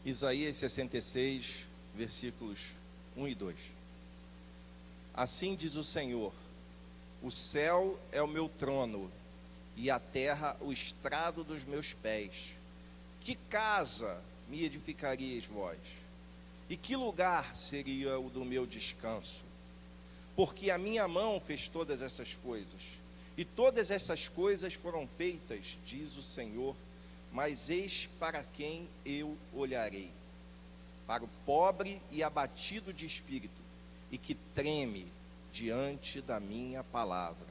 Isaías 66, versículos 1 e 2. Assim diz o Senhor: o céu é o meu trono, e a terra o estrado dos meus pés. Que casa me edificarias vós? E que lugar seria o do meu descanso? Porque a minha mão fez todas essas coisas, e todas essas coisas foram feitas, diz o Senhor. Mas eis para quem eu olharei: para o pobre e abatido de espírito, e que treme diante da minha palavra.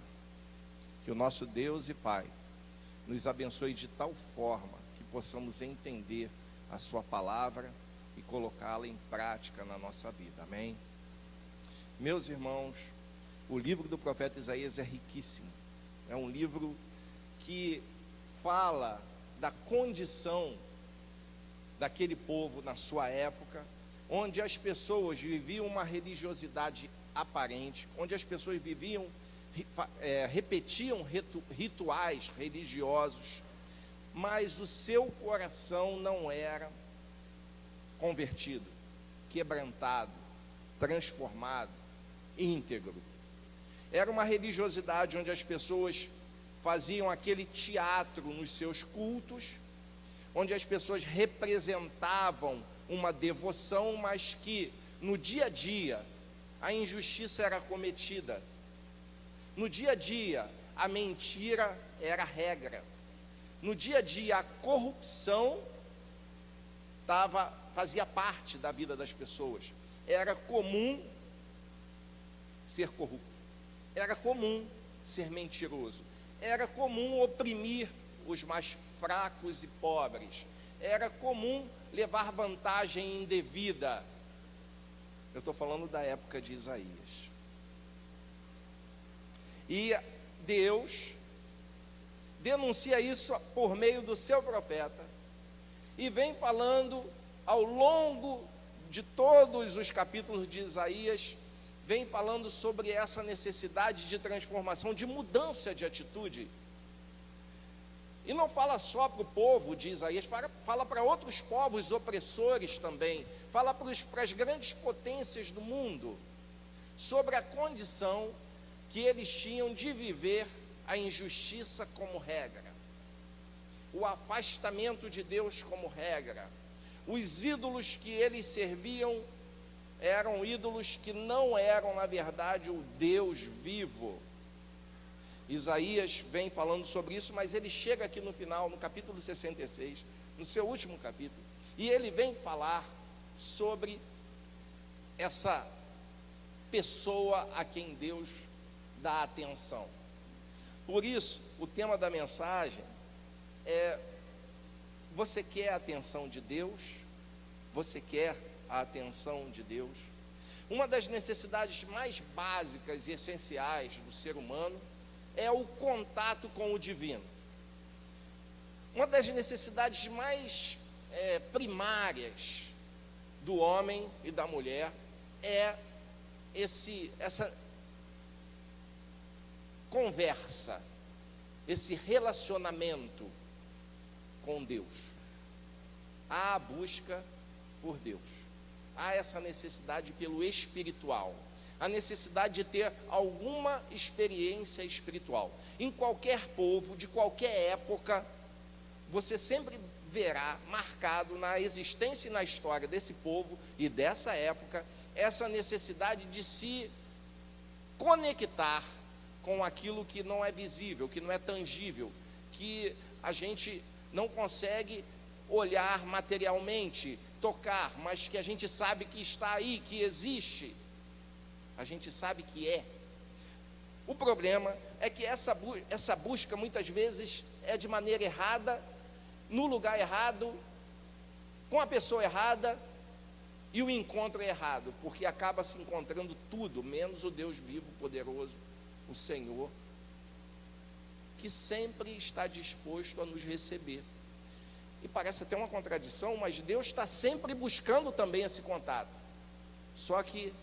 Que o nosso Deus e Pai nos abençoe de tal forma que possamos entender a sua palavra e colocá-la em prática na nossa vida. Amém? Meus irmãos, o livro do profeta Isaías é riquíssimo. É um livro que fala da condição daquele povo na sua época, onde as pessoas viviam uma religiosidade aparente, onde as pessoas repetiam rituais religiosos, mas o seu coração não era convertido, quebrantado, transformado, íntegro. Era uma religiosidade onde as pessoas faziam aquele teatro nos seus cultos, onde as pessoas representavam uma devoção, mas que no dia a dia a injustiça era cometida. No dia a dia a mentira era a regra. No dia a dia a corrupção fazia parte da vida das pessoas. Era comum ser corrupto, era comum ser mentiroso, era comum oprimir os mais fracos e pobres, era comum levar vantagem indevida. Eu estou falando da época de Isaías. E Deus denuncia isso por meio do seu profeta, e vem falando ao longo de todos os capítulos de Isaías, vem falando sobre essa necessidade de transformação, de mudança de atitude. E não fala só para o povo de Isaías, fala para outros povos opressores também, fala para as grandes potências do mundo, sobre a condição que eles tinham de viver a injustiça como regra, o afastamento de Deus como regra. Os ídolos que eles serviam eram ídolos que não eram, na verdade, o Deus vivo. Isaías vem falando sobre isso, mas ele chega aqui no final, no capítulo 66, no seu último capítulo, e ele vem falar sobre essa pessoa a quem Deus dá atenção. Por isso, o tema da mensagem é: você quer a atenção de Deus? Você quer a atenção de Deus? Uma das necessidades mais básicas e essenciais do ser humano é o contato com o divino. Uma das necessidades mais primárias do homem e da mulher é essa conversa, esse relacionamento com Deus. Há a busca por Deus, há essa necessidade pelo espiritual, a necessidade de ter alguma experiência espiritual. Em qualquer povo, de qualquer época, você sempre verá marcado na existência e na história desse povo e dessa época essa necessidade de se conectar com aquilo que não é visível, que não é tangível, que a gente não consegue olhar materialmente, tocar, mas que a gente sabe que está aí, que existe, a gente sabe que é. O problema é que essa busca muitas vezes é de maneira errada, no lugar errado, com a pessoa errada, e o encontro é errado, porque acaba se encontrando tudo, menos o Deus vivo, poderoso, o Senhor, que sempre está disposto a nos receber. E parece até uma contradição, mas Deus está sempre buscando também esse contato. Só que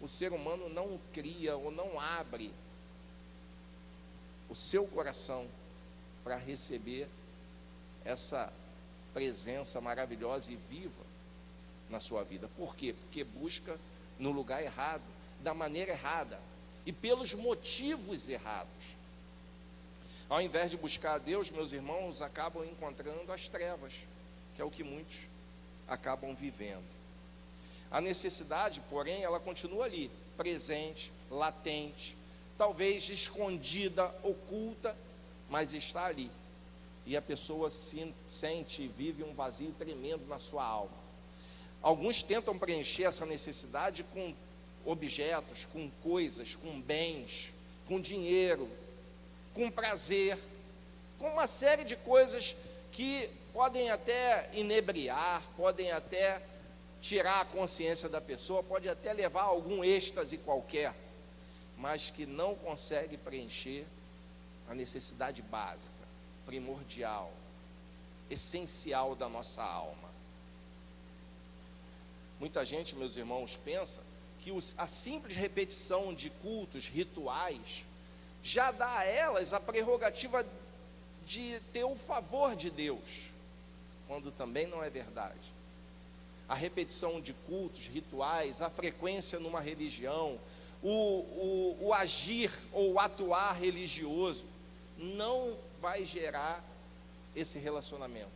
o ser humano não cria ou não abre o seu coração para receber essa presença maravilhosa e viva na sua vida. Por quê? Porque busca no lugar errado, da maneira errada e pelos motivos errados. Ao invés de buscar a Deus, meus irmãos, acabam encontrando as trevas, que é o que muitos acabam vivendo. A necessidade, porém, ela continua ali, presente, latente, talvez escondida, oculta, mas está ali. E a pessoa se sente e vive um vazio tremendo na sua alma. Alguns tentam preencher essa necessidade com objetos, com coisas, com bens, com dinheiro, com prazer, com uma série de coisas que podem até inebriar, podem até tirar a consciência da pessoa, pode até levar a algum êxtase qualquer, mas que não consegue preencher a necessidade básica, primordial, essencial da nossa alma. Muita gente, meus irmãos, pensa que a simples repetição de cultos, rituais, já dá a elas a prerrogativa de ter o favor de Deus, quando também não é verdade. A repetição de cultos, rituais, a frequência numa religião, o agir ou o atuar religioso, não vai gerar esse relacionamento.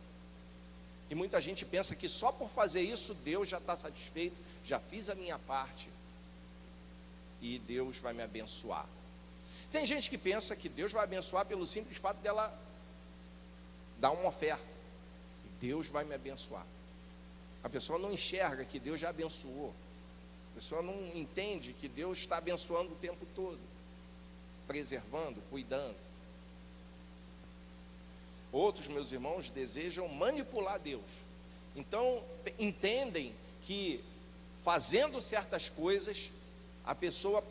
E muita gente pensa que só por fazer isso, Deus já está satisfeito, já fiz a minha parte, e Deus vai me abençoar. Tem gente que pensa que Deus vai abençoar pelo simples fato dela dar uma oferta. Deus vai me abençoar. A pessoa não enxerga que Deus já abençoou. A pessoa não entende que Deus está abençoando o tempo todo, preservando, cuidando. Outros, meus irmãos, desejam manipular Deus. Então, entendem que fazendo certas coisas, a pessoa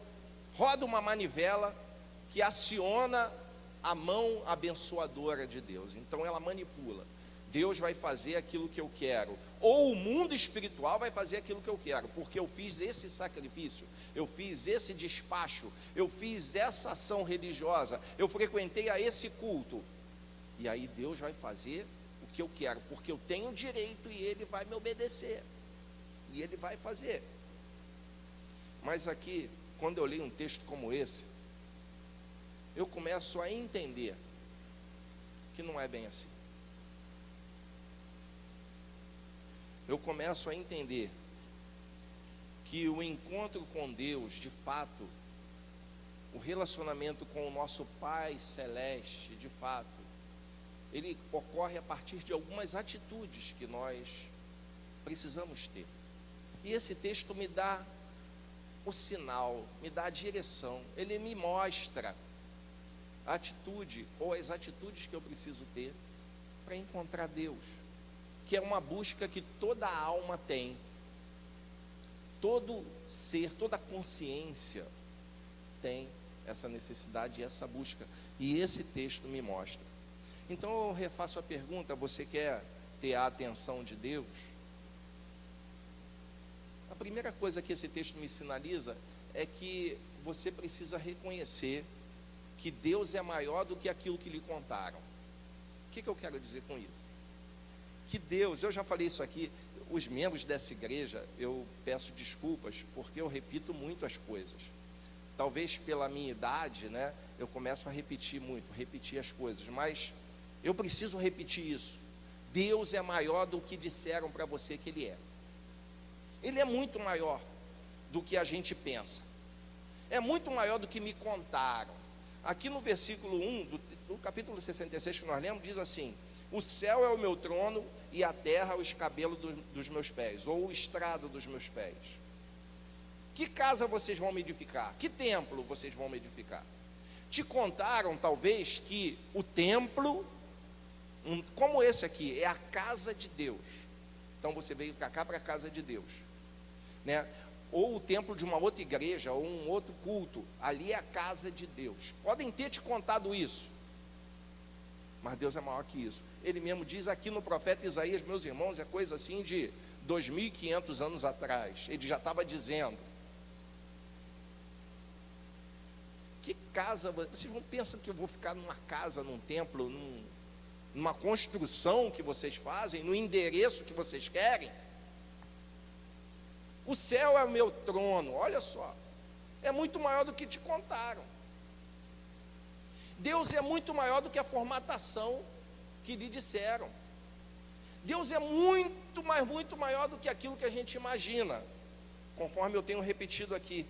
roda uma manivela que aciona a mão abençoadora de Deus. Então ela manipula. Deus vai fazer aquilo que eu quero, ou o mundo espiritual vai fazer aquilo que eu quero, porque eu fiz esse sacrifício, eu fiz esse despacho, eu fiz essa ação religiosa, eu frequentei a esse culto, e aí Deus vai fazer o que eu quero, porque eu tenho direito e Ele vai me obedecer, e Ele vai fazer. Mas aqui, quando eu leio um texto como esse, eu começo a entender que não é bem assim. Eu começo a entender que o encontro com Deus, de fato, o relacionamento com o nosso Pai Celeste, de fato, ele ocorre a partir de algumas atitudes que nós precisamos ter. E esse texto me dá o sinal, me dá a direção, ele me mostra a atitude ou as atitudes que eu preciso ter para encontrar Deus, que é uma busca que toda alma tem, todo ser, toda consciência tem essa necessidade e essa busca, e esse texto me mostra. Então eu refaço a pergunta: você quer ter a atenção de Deus? A primeira coisa que esse texto me sinaliza é que você precisa reconhecer que Deus é maior do que aquilo que lhe contaram. O que eu quero dizer com isso? Que Deus, eu já falei isso aqui, os membros dessa igreja, eu peço desculpas, porque eu repito muito as coisas. Talvez pela minha idade, né, eu começo a repetir muito, repetir as coisas, mas eu preciso repetir isso. Deus é maior do que disseram para você que Ele é. Ele é muito maior do que a gente pensa. É muito maior do que me contaram. Aqui no versículo 1 do capítulo 66 que nós lemos, diz assim: o céu é o meu trono e a terra os cabelos dos meus pés, ou o estrado dos meus pés. Que casa vocês vão me edificar? Que templo vocês vão me edificar? Te contaram talvez que o templo, como esse aqui, é a casa de Deus. Então você veio para cá, para a casa de Deus, né? Ou o templo de uma outra igreja, ou um outro culto, ali é a casa de Deus. Podem ter te contado isso, mas Deus é maior que isso. Ele mesmo diz aqui no profeta Isaías, meus irmãos, é coisa assim de 2.500 anos atrás, ele já estava dizendo. Que casa, vocês vão pensar que eu vou ficar numa casa, num templo, numa construção que vocês fazem, no endereço que vocês querem? O céu é o meu trono, olha só. É muito maior do que te contaram. Deus é muito maior do que a formatação que lhe disseram. Deus é muito, mas muito maior do que aquilo que a gente imagina, conforme eu tenho repetido aqui.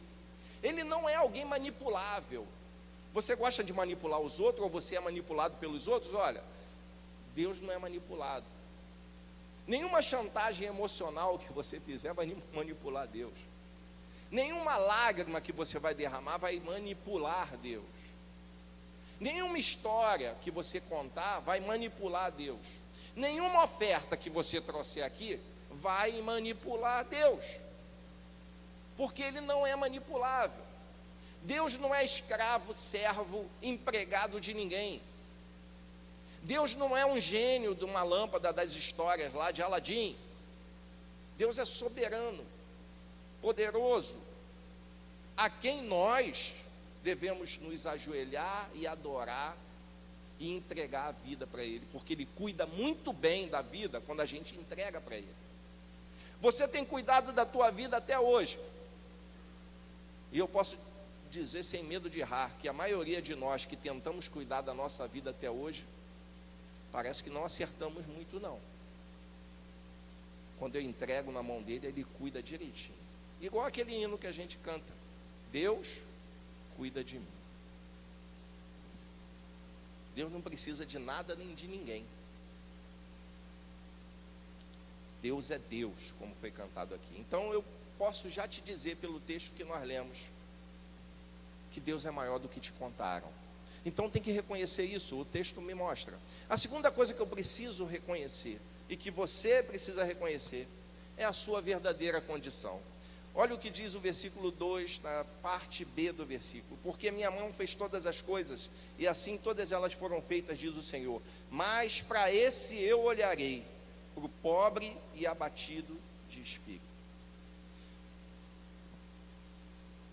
Ele não é alguém manipulável. Você gosta de manipular os outros, ou você é manipulado pelos outros? Olha, Deus não é manipulado. Nenhuma chantagem emocional que você fizer vai manipular Deus. Nenhuma lágrima que você vai derramar vai manipular Deus. Nenhuma história que você contar vai manipular Deus. Nenhuma oferta que você trouxer aqui vai manipular Deus, porque Ele não é manipulável. Deus não é escravo, servo, empregado de ninguém. Deus não é um gênio de uma lâmpada das histórias lá de Aladim. Deus é soberano, poderoso, a quem nós devemos nos ajoelhar e adorar e entregar a vida para Ele, porque Ele cuida muito bem da vida quando a gente entrega para Ele. Você tem cuidado da tua vida até hoje, e eu posso dizer sem medo de errar, que a maioria de nós que tentamos cuidar da nossa vida até hoje, parece que não acertamos muito não. Quando eu entrego na mão dele, Ele cuida direitinho, igual aquele hino que a gente canta: Deus cuida de mim. Deus não precisa de nada nem de ninguém. Deus é Deus, como foi cantado aqui. Então eu posso já te dizer pelo texto que nós lemos, que Deus é maior do que te contaram. Então tem que reconhecer isso, o texto me mostra. A segunda coisa que eu preciso reconhecer, e que você precisa reconhecer, é a sua verdadeira condição. Olha o que diz o versículo 2, na parte B do versículo: porque minha mão fez todas as coisas, e assim todas elas foram feitas, diz o Senhor. Mas para esse eu olharei, para o pobre e abatido de espírito.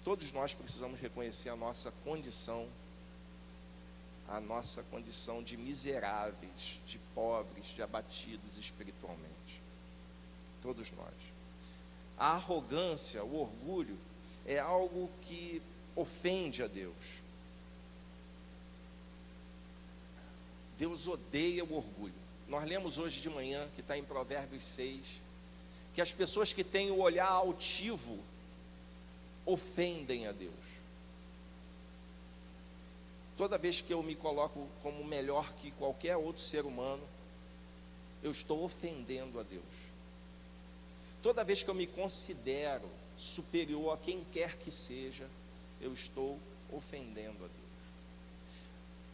Todos nós precisamos reconhecer a nossa condição de miseráveis, de pobres, de abatidos espiritualmente. Todos nós. A arrogância, o orgulho, é algo que ofende a Deus. Deus odeia o orgulho. Nós lemos hoje de manhã, que está em Provérbios 6, que as pessoas que têm o olhar altivo ofendem a Deus. Toda vez que eu me coloco como melhor que qualquer outro ser humano, eu estou ofendendo a Deus. Toda vez que eu me considero superior a quem quer que seja, eu estou ofendendo a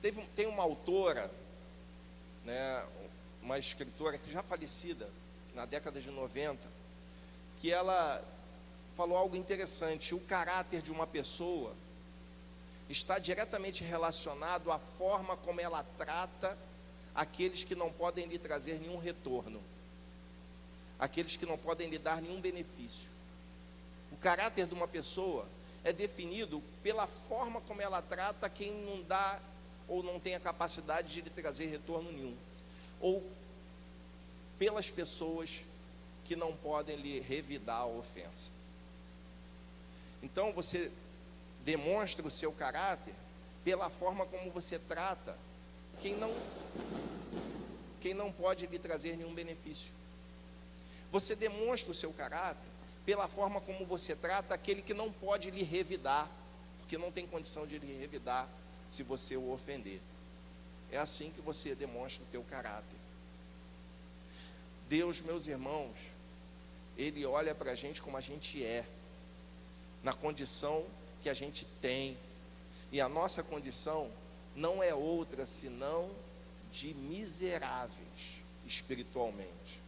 Deus. Tem uma autora, né, uma escritora já falecida, na década de 90, que ela falou algo interessante: o caráter de uma pessoa está diretamente relacionado à forma como ela trata aqueles que não podem lhe trazer nenhum retorno, aqueles que não podem lhe dar nenhum benefício. O caráter de uma pessoa é definido pela forma como ela trata quem não dá ou não tem a capacidade de lhe trazer retorno nenhum, ou pelas pessoas que não podem lhe revidar a ofensa. Então você demonstra o seu caráter pela forma como você trata quem não pode lhe trazer nenhum benefício. Você demonstra o seu caráter pela forma como você trata aquele que não pode lhe revidar, porque não tem condição de lhe revidar se você o ofender. É assim que você demonstra o teu caráter. Deus, meus irmãos, Ele olha para a gente como a gente é, na condição que a gente tem, e a nossa condição não é outra senão de miseráveis espiritualmente.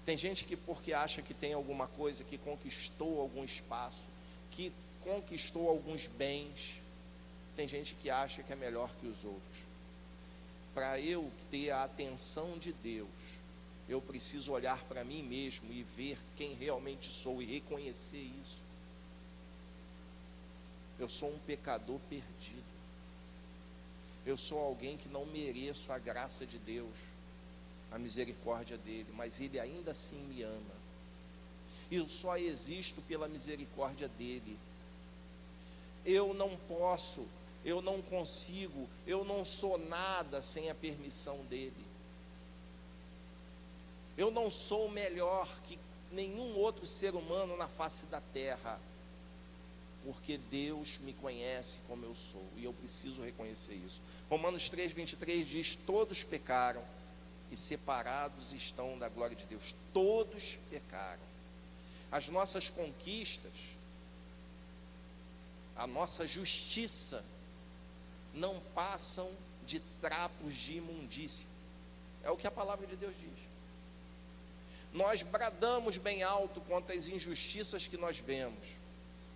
Tem gente que, porque acha que tem alguma coisa, que conquistou algum espaço, que conquistou alguns bens, tem gente que acha que é melhor que os outros. Para eu ter a atenção de Deus, eu preciso olhar para mim mesmo e ver quem realmente sou e reconhecer isso. Eu sou um pecador perdido. Eu sou alguém que não mereço a graça de Deus, a misericórdia dele, mas Ele ainda assim me ama. Eu só existo pela misericórdia dele. Eu não posso, eu não consigo, eu não sou nada sem a permissão dele. Eu não sou melhor que nenhum outro ser humano na face da terra, porque Deus me conhece como eu sou, e eu preciso reconhecer isso. Romanos 3:23 diz: todos pecaram e separados estão da glória de Deus. Todos pecaram. As nossas conquistas, a nossa justiça, não passam de trapos de imundícia. É o que a palavra de Deus diz. Nós bradamos bem alto contra as injustiças que nós vemos,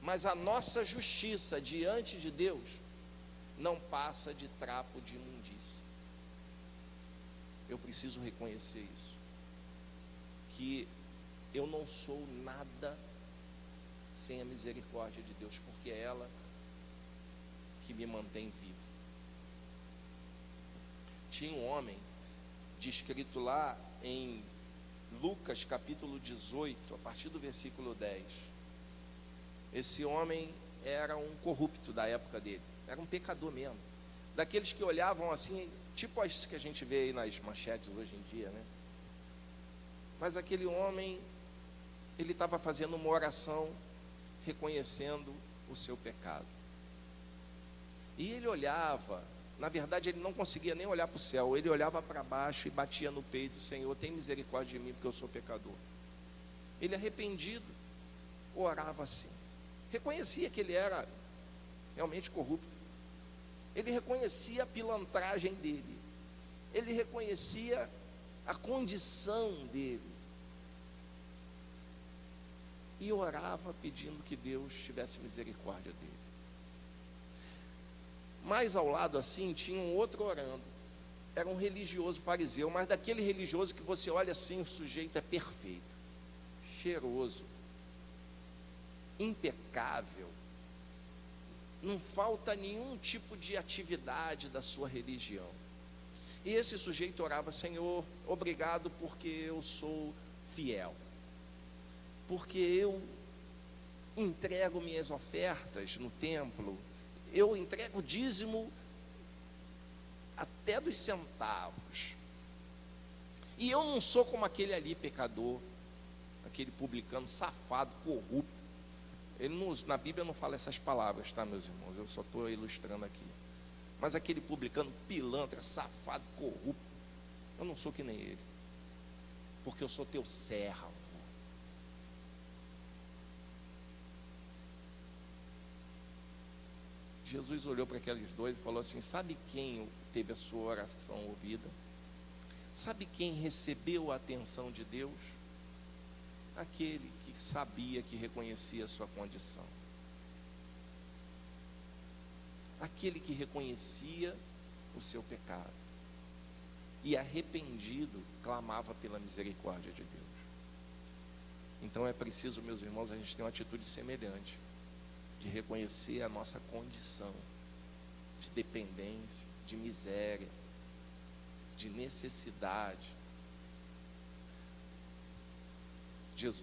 mas a nossa justiça diante de Deus não passa de trapo de imundícia. Eu preciso reconhecer isso, que eu não sou nada sem a misericórdia de Deus, porque é ela que me mantém vivo. Tinha um homem descrito lá em Lucas capítulo 18, a partir do versículo 10. Esse homem era um corrupto da época dele, era um pecador mesmo, daqueles que olhavam assim, tipo as que a gente vê aí nas manchetes hoje em dia, né? Mas aquele homem, ele estava fazendo uma oração, reconhecendo o seu pecado. E ele olhava, na verdade ele não conseguia nem olhar para o céu, ele olhava para baixo e batia no peito: Senhor, tem misericórdia de mim, porque eu sou pecador. Ele, arrependido, orava assim, reconhecia que ele era realmente corrupto, ele reconhecia a pilantragem dele, ele reconhecia a condição dele, e orava pedindo que Deus tivesse misericórdia dele. Mais ao lado assim tinha um outro orando, era um religioso fariseu, mas daquele religioso que você olha assim, o sujeito é perfeito, cheiroso, impecável, não falta nenhum tipo de atividade da sua religião. E esse sujeito orava: Senhor, obrigado porque eu sou fiel, porque eu entrego minhas ofertas no templo, eu entrego o dízimo até dos centavos, e eu não sou como aquele ali pecador, aquele publicano safado, corrupto. Ele não, na Bíblia não fala essas palavras, tá, meus irmãos? Eu só estou ilustrando aqui. Mas aquele publicano pilantra, safado, corrupto, eu não sou que nem ele, porque eu sou teu servo. Jesus olhou para aqueles dois e falou assim: sabe quem teve a sua oração ouvida? Sabe quem recebeu a atenção de Deus? Aquele que sabia, que reconhecia a sua condição, aquele que reconhecia o seu pecado e, arrependido, clamava pela misericórdia de Deus. Então é preciso, meus irmãos, a gente ter uma atitude semelhante, de reconhecer a nossa condição de dependência, de miséria, de necessidade.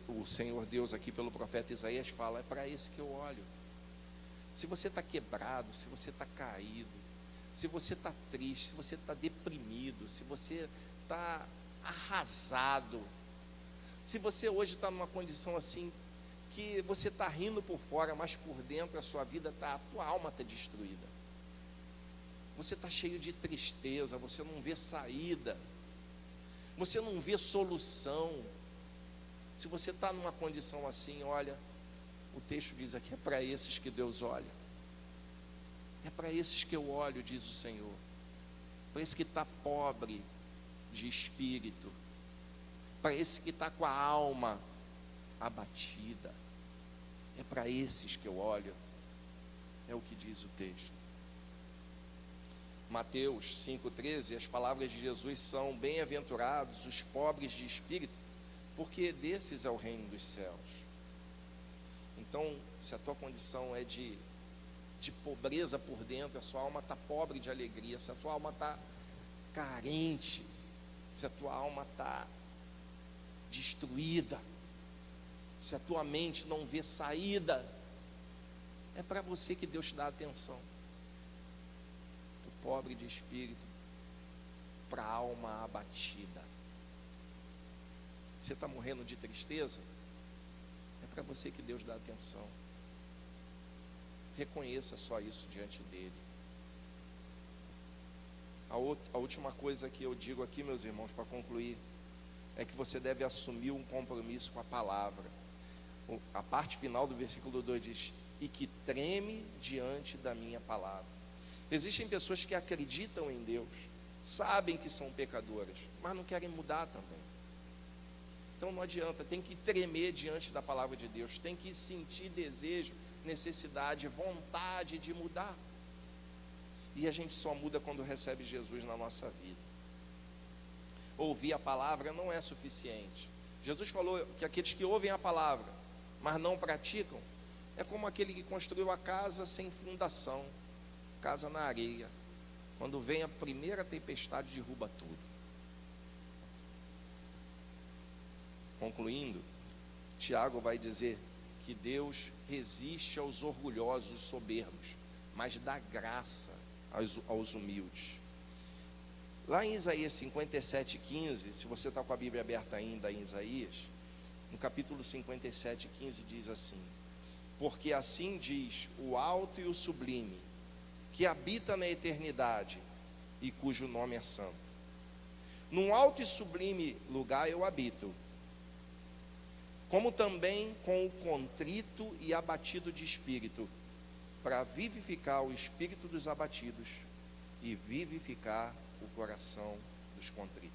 O Senhor Deus aqui pelo profeta Isaías fala: é para esse que eu olho. Se você está quebrado, se você está caído, se você está triste, se você está deprimido, se você está arrasado, se você hoje está numa condição assim, que você está rindo por fora, mas por dentro a sua vida está, a tua alma está destruída, você está cheio de tristeza, você não vê saída, você não vê solução. Se você está numa condição assim, olha, o texto diz aqui: é para esses que Deus olha, é para esses que eu olho, diz o Senhor, para esse que está pobre de espírito, para esse que está com a alma abatida, é para esses que eu olho, é o que diz o texto. Mateus 5,13, as palavras de Jesus são: bem-aventurados os pobres de espírito, porque desses é o reino dos céus. Então, se a tua condição é de pobreza por dentro, a sua alma está pobre de alegria, se a tua alma está carente, se a tua alma está destruída, se a tua mente não vê saída, é para você que Deus te dá atenção. O pobre de espírito, para a alma abatida. Você está morrendo de tristeza? É para você que Deus dá atenção. Reconheça só isso diante dele. A última coisa que eu digo aqui, meus irmãos, para concluir, é que você deve assumir um compromisso com a palavra. A parte final do versículo 2 diz: e que treme diante da minha palavra. Existem pessoas que acreditam em Deus, sabem que são pecadoras, mas não querem mudar também. Então não adianta, tem que tremer diante da palavra de Deus, tem que sentir desejo, necessidade, vontade de mudar. E a gente só muda quando recebe Jesus na nossa vida. Ouvir a palavra não é suficiente. Jesus falou que aqueles que ouvem a palavra, mas não praticam, é como aquele que construiu a casa sem fundação, casa na areia. Quando vem a primeira tempestade, derruba tudo. Concluindo, Tiago vai dizer que Deus resiste aos orgulhosos, soberbos, mas dá graça aos humildes. Lá em Isaías 57:15, se você está com a Bíblia aberta ainda em Isaías, no capítulo 57:15 diz assim: porque assim diz o alto e o sublime, que habita na eternidade e cujo nome é santo. Num alto e sublime lugar eu habito, como também com o contrito e abatido de espírito, para vivificar o espírito dos abatidos e vivificar o coração dos contritos.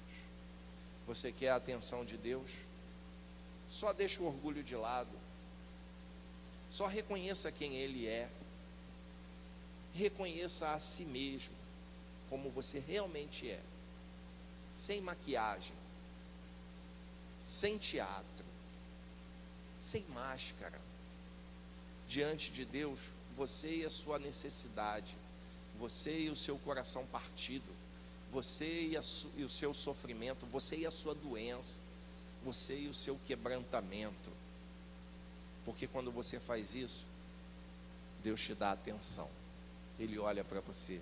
Você quer a atenção de Deus? Só deixa o orgulho de lado, só reconheça quem Ele é, reconheça a si mesmo como você realmente é, sem maquiagem, sem teatro, sem máscara. Diante de Deus, você e a sua necessidade, você e o seu coração partido, você e o seu sofrimento, você e a sua doença, você e o seu quebrantamento. Porque quando você faz isso, Deus te dá atenção. Ele olha para você,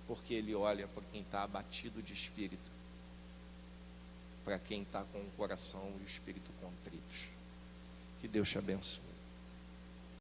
porque Ele olha para quem está abatido de espírito, para quem está com o coração e o espírito contritos. Que Deus te abençoe.